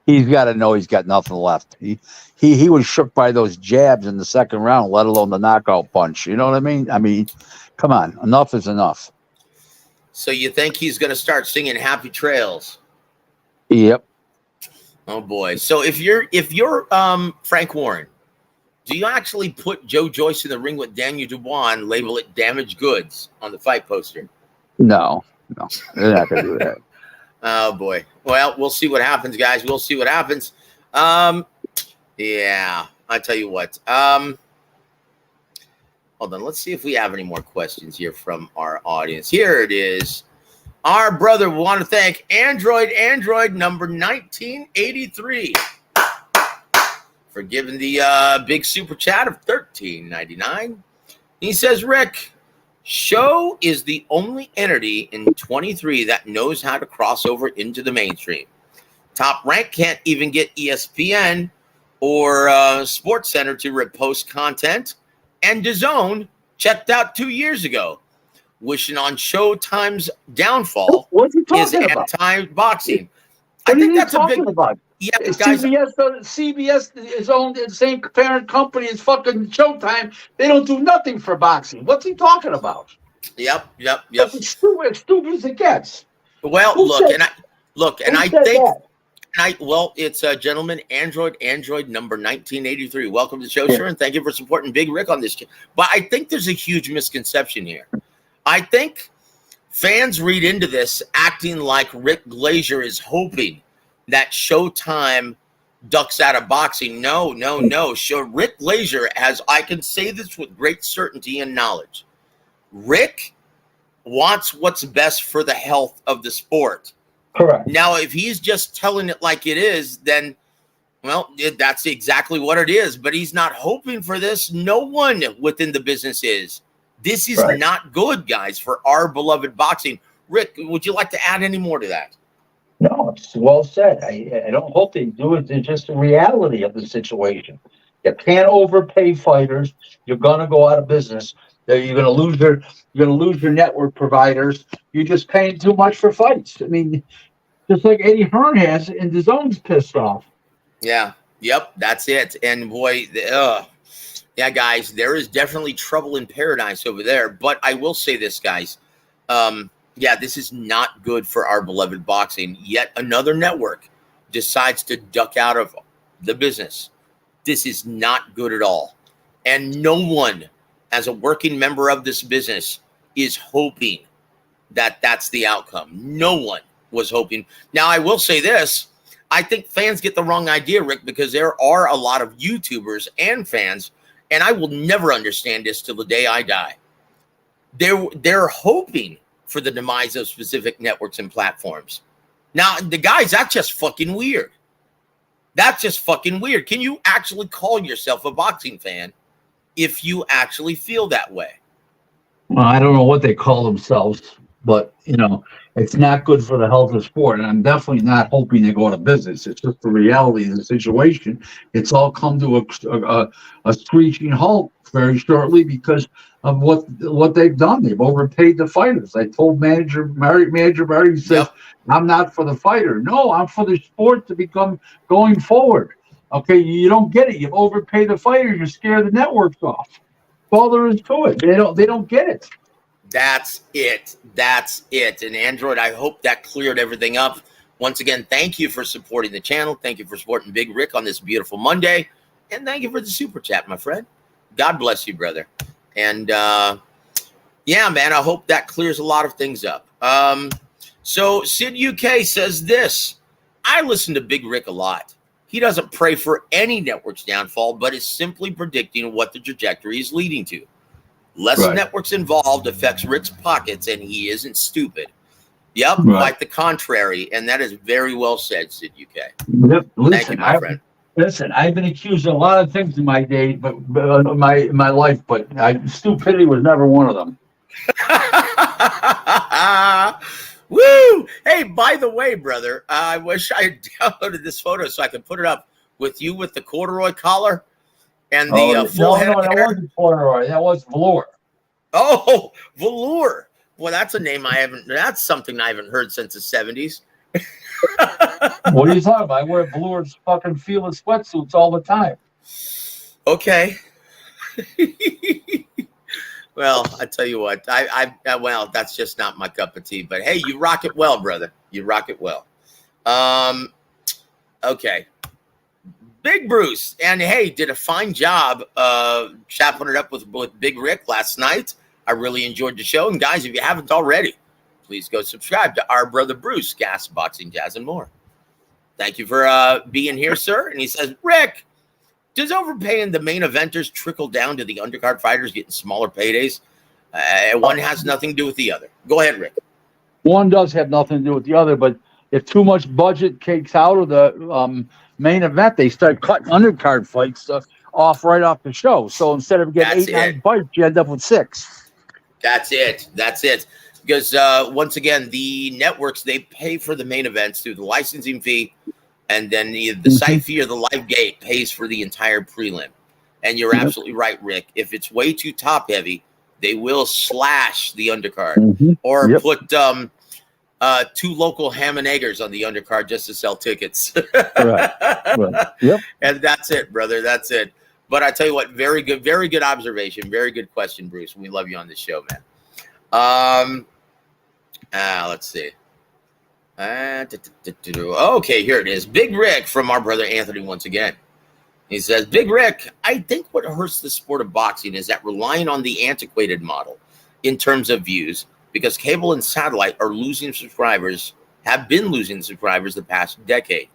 He's got to know he's got nothing left. He was shook by those jabs in the second round, let alone the knockout punch. You know what I mean? I mean, come on, enough is enough. So you think he's going to start singing Happy Trails? Yep. Oh boy. So if you're Frank Warren, do you actually put Joe Joyce in the ring with Daniel Dubois and label it damaged goods on the fight poster? No, they're not going to do that. Oh boy. Well, we'll see what happens, guys. We'll see what happens. Yeah, I tell you what. Hold on. Let's see if we have any more questions here from our audience. Here it is. Our brother, we want to thank Android number 1983 for giving the big super chat of $13.99. He says, Rick, Show is the only entity in 23 that knows how to cross over into the mainstream. Top Rank can't even get ESPN or Sports Center to repost content, and DAZN checked out 2 years ago, wishing on Showtime's downfall What's he is talking about? anti-boxing. What I think are you that's a big. talking about? Yeah, guys. CBS is owned the same parent company as fucking Showtime. They don't do nothing for boxing. What's he talking about? Yep. It's stupid as it gets. Well, Who said I said think. that? It's a gentleman, Android number 1983. Welcome to the show, Yeah. sir, and thank you for supporting Big Rick on this. But I think there's a huge misconception here. I think fans read into this acting like Rick Glaser is hoping that Showtime ducks out of boxing. No. Rick Glaser, as I can say this with great certainty and knowledge, Rick wants what's best for the health of the sport. Correct. Now, if he's just telling it like it is, then, well, that's exactly what it is. But he's not hoping for this. No one within the business is. This is not good, guys, for our beloved boxing. Rick, would you like to add any more to that? No, it's well said. I don't hope they do it. It's just the reality of the situation. You can't overpay fighters. You're gonna go out of business. You're gonna lose your network providers. You're just paying too much for fights. I mean, just like Eddie Hearn has, and the zone's pissed off. Yeah. Yep. That's it. And boy, yeah, guys, there is definitely trouble in paradise over there. But I will say this, guys. Yeah, this is not good for our beloved boxing. Yet another network decides to duck out of the business. This is not good at all. And no one, as a working member of this business, is hoping that that's the outcome. No one was hoping. Now, I will say this. I think fans get the wrong idea, Rick, because there are a lot of YouTubers and fans, and I will never understand this till the day I die. They're hoping for the demise of specific networks and platforms. Now, the guys, that's just fucking weird. That's just fucking weird. Can you actually call yourself a boxing fan if you actually feel that way? Well, I don't know what they call themselves, but it's not good for the health of sport. And I'm definitely not hoping they go out of business. It's just the reality of the situation. It's all come to a screeching halt very shortly because of what they've done. They've overpaid the fighters. I told manager Barry, he says, I'm not for the fighter. No, I'm for the sport to become going forward. Okay, you don't get it. You've overpaid the fighters. You scare the networks off. That's all there is to it. They don't get it. That's it. And Android, I hope that cleared everything up. Once again, thank you for supporting the channel. Thank you for supporting Big Rick on this beautiful Monday. And thank you for the super chat, my friend. God bless you, brother. And yeah, man, I hope that clears a lot of things up. So Sid UK says this. I listen to Big Rick a lot. He doesn't pray for any network's downfall, but is simply predicting what the trajectory is leading to. Less networks involved affects Rick's pockets, and he isn't stupid. Yep, quite the contrary, and that is very well said, Sid UK. Yep. Listen, thank you, my friend. Listen, I've been accused of a lot of things in my day, but my life, but stupidity was never one of them. Woo! Hey, by the way, brother, I wish I had downloaded this photo so I could put it up with you with the corduroy collar and the full head of hair. That wasn't corduroy. That was velour. Oh, velour. Well, that's a name that's something I haven't heard since the 70s. What are you talking about? I wear velour fucking feeless sweatsuits all the time. Okay. Well, I tell you what, well, that's just not my cup of tea. But hey, you rock it well, brother. You rock it well. Okay. Big Bruce, and hey, did a fine job chopping it up with Big Rick last night. I really enjoyed the show. And guys, if you haven't already, please go subscribe to our brother Bruce, Gas, Boxing, Jazz, and more. Thank you for being here, sir. And he says, Rick, does overpaying the main eventers trickle down to the undercard fighters getting smaller paydays? One has nothing to do with the other. Go ahead, Rick. One does have nothing to do with the other, but if too much budget cakes out of the main event, they start cutting undercard fights off right off the show. So instead of getting That's 8, 9 it. fights, you end up with 6. That's it. That's it. Because once again, the networks, they pay for the main events through the licensing fee, and then the site fee or the live gate pays for the entire prelim. And you're absolutely right, Rick. If it's way too top heavy, they will slash the undercard or put 2 local ham and eggers on the undercard just to sell tickets. Right. Yep. And that's it, brother. That's it. But I tell you what, very good observation. Very good question, Bruce. We love you on this show, man. Let's see. Okay, here it is. Big Rick from our brother Anthony once again. He says, Big Rick, I think what hurts the sport of boxing is that relying on the antiquated model in terms of views, because cable and satellite are losing subscribers, have been losing subscribers the past decade.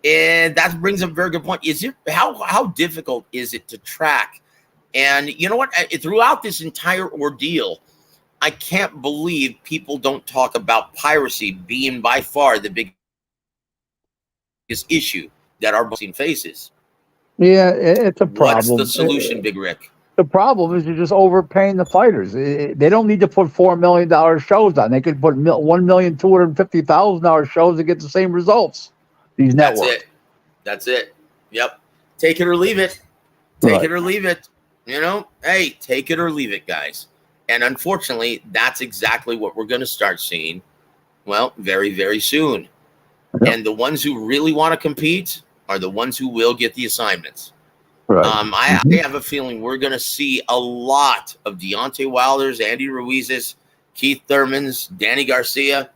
And that brings up a very good point. Is it how difficult is it to track? And you know what? Throughout this entire ordeal, I can't believe people don't talk about piracy being by far the biggest issue that our boxing faces. Yeah, it's a problem. What's the solution, Big Rick? The problem is you're just overpaying the fighters. They don't need to put $4 million shows on. They could put $1,250,000 shows to get the same results. These networks. That's it. Yep. Take it or leave it. Take it or leave it. You know, hey, take it or leave it, guys. And unfortunately, that's exactly what we're going to start seeing, well, very, very soon. Yep. And the ones who really want to compete are the ones who will get the assignments. Right. I have a feeling we're going to see a lot of Deontay Wilder's, Andy Ruiz's, Keith Thurman's, Danny Garcia.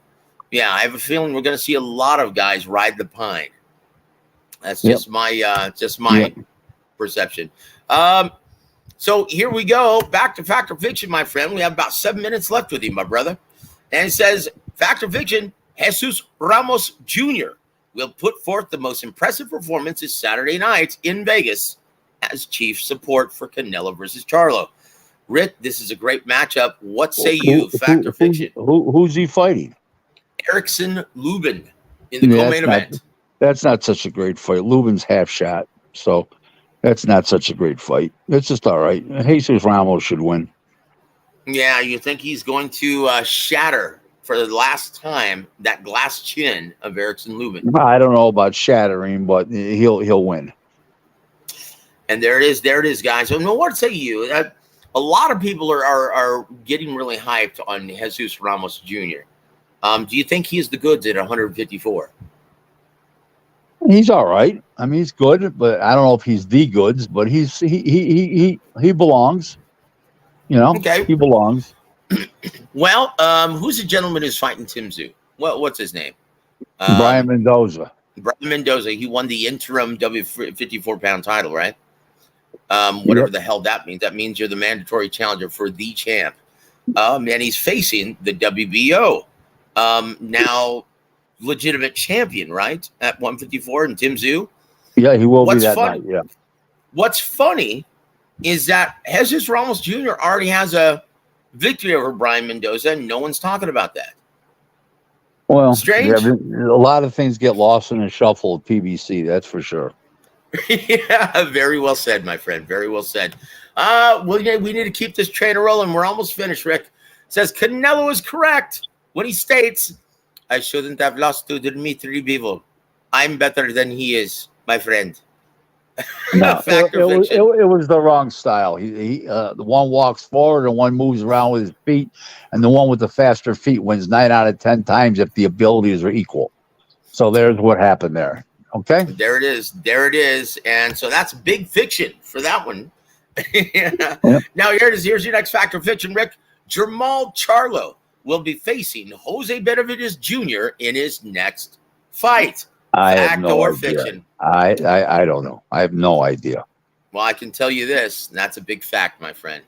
Yeah, I have a feeling we're going to see a lot of guys ride the pine. That's just my perception. So here we go. Back to Fact or Fiction, my friend. We have about 7 minutes left with you, my brother. And it says, Fact or Fiction, Jesus Ramos Jr. will put forth the most impressive performance this Saturday night in Vegas as chief support for Canelo versus Charlo. Rick, this is a great matchup. What say you, Fact or Fiction? Who's he fighting? Erickson Lubin in the co-main event. That's not such a great fight. Lubin's half shot, so that's not such a great fight. It's just all right. Jesus Ramos should win. Yeah, you think he's going to shatter for the last time that glass chin of Erickson Lubin? I don't know about shattering, but he'll win. And there it is, guys. So, what say you? A lot of people are getting really hyped on Jesus Ramos Jr. Do you think he's the goods at 154? He's all right. I mean, he's good, but I don't know if he's the goods. But he belongs. You know, okay. He belongs. Well, who's the gentleman who's fighting Tim Tszyu? What's his name? Brian Mendoza. Brian Mendoza. He won the interim W54-pound title, right? Whatever the hell that means. That means you're the mandatory challenger for the champ. And he's facing the WBO. Now legitimate champion, right? At 154 and Tim Tszyu. Yeah, he will be that night. Yeah. What's funny is that Jesus Ramos Jr. already has a victory over Brian Mendoza, and no one's talking about that. Well, strange. Yeah, a lot of things get lost in the shuffle of PBC, that's for sure. Yeah, very well said, my friend. Very well said. We need to keep this train rolling. We're almost finished, Rick. It says Canelo is correct when he states, I shouldn't have lost to Dmitry Bivol. I'm better than he is, my friend. No, it was the wrong style. The one walks forward and one moves around with his feet, and the one with the faster feet wins 9 out of 10 times if the abilities are equal. So there's what happened there. Okay. There it is. And so that's big fiction for that one. Yep. Now here it is. Here's your next Fact or Fiction, Rick. Jermall Charlo will be facing Jose Benavidez Jr. in his next fight. Fact or fiction? I don't know. I have no idea. Well, I can tell you this. That's a big fact, my friend.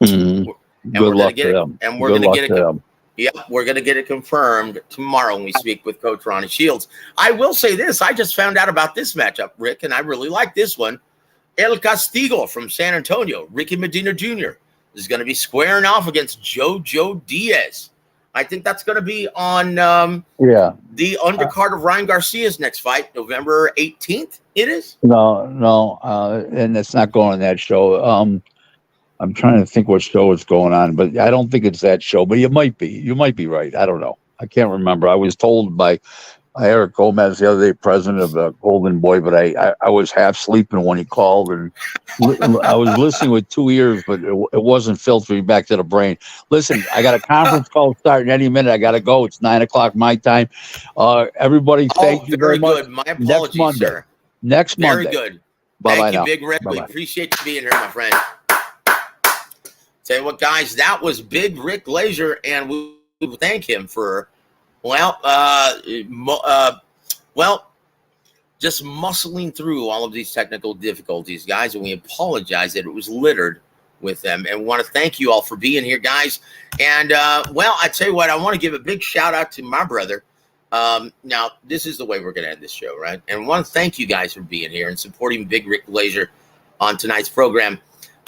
Mm-hmm. Good luck to them. And we're going to get it. Yep, we're going to get it confirmed tomorrow when we speak with Coach Ronnie Shields. I will say this. I just found out about this matchup, Rick, and I really like this one. El Castigo from San Antonio, Ricky Medina Jr., is going to be squaring off against Jojo Diaz. I think that's going to be on the undercard of Ryan Garcia's next fight, November 18th. It is? No, and it's not going on that show. I'm trying to think what show is going on, but I don't think it's that show. But you might be. You might be right. I don't know. I can't remember. I was told by Eric Gomez the other day, president of the Golden Boy, but I was half sleeping when he called, and I was listening with 2 ears, but it wasn't filtering back to the brain. Listen, I got a conference call starting any minute. I got to go. It's 9:00 my time. Everybody, thank you very much. Good. My apologies, sir. Next Monday. Very good. Bye-bye Thank you, now. Big Rick. Bye-bye. We appreciate you being here, my friend. Tell you what, guys, that was Big Rick Glaser, and we thank him for, just muscling through all of these technical difficulties, guys, and we apologize that it was littered with them, and want to thank you all for being here, guys. And, I tell you what, I want to give a big shout-out to my brother. Now, this is the way we're going to end this show, right? And I want to thank you guys for being here and supporting Big Rick Glaser on tonight's program.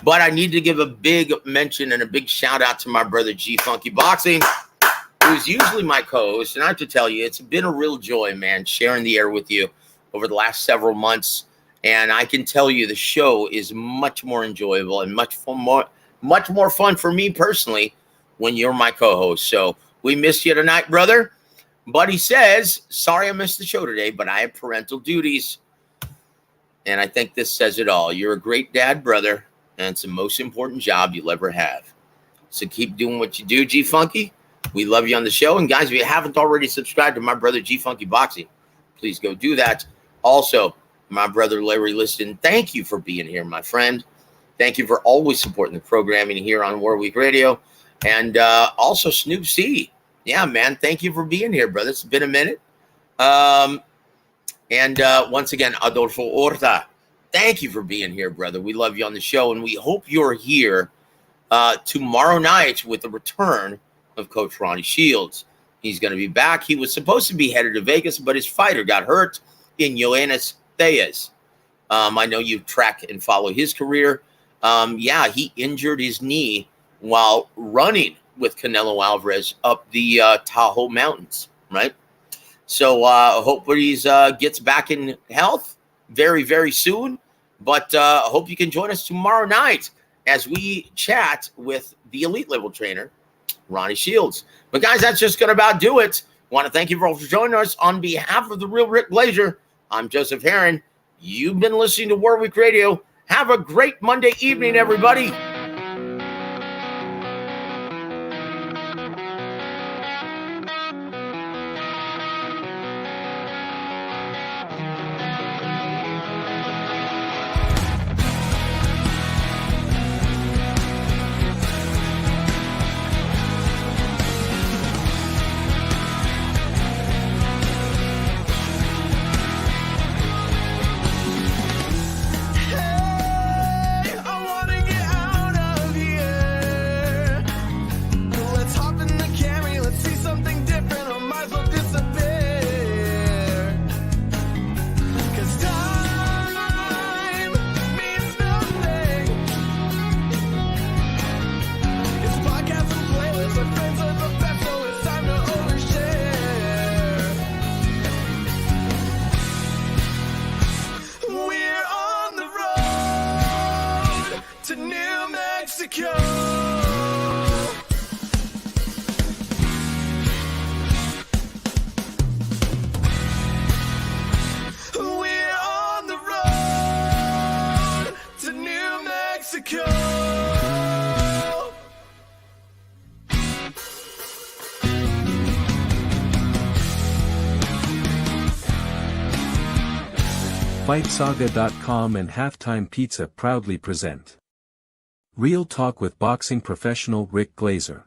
But I need to give a big mention and a big shout out to my brother G Funky Boxing, who's usually my co-host. And I have to tell you, it's been a real joy, man, sharing the air with you over the last several months. And I can tell you the show is much more enjoyable and much more fun for me personally when you're my co-host. So we miss you tonight, brother. But he says, sorry I missed the show today, but I have parental duties. And I think this says it all. You're a great dad, brother. And it's the most important job you'll ever have. So keep doing what you do, G Funky. We love you on the show. And guys, if you haven't already subscribed to my brother G Funky Boxing, please go do that. Also, my brother Larry Liston, thank you for being here, my friend. Thank you for always supporting the programming here on War Week Radio. And also Snoop C. Yeah, man, thank you for being here, brother. It's been a minute. Once again, Adolfo Horta. Thank you for being here, brother. We love you on the show, and we hope you're here tomorrow night with the return of Coach Ronnie Shields. He's going to be back. He was supposed to be headed to Vegas, but his fighter got hurt in Yoenis Diaz. I know you track and follow his career. He injured his knee while running with Canelo Alvarez up the Tahoe Mountains, right? So hopefully he gets back in health very, very soon. But I hope you can join us tomorrow night as we chat with the elite level trainer, Ronnie Shields. But guys, that's just going to about do it. Want to thank you for joining us on behalf of the real Rick Glaser. I'm Joseph Herron. You've been listening to War Week Radio. Have a great Monday evening, everybody. FightSaga.com and Halftime Pizza proudly present Real Talk with boxing professional Rick Glaser.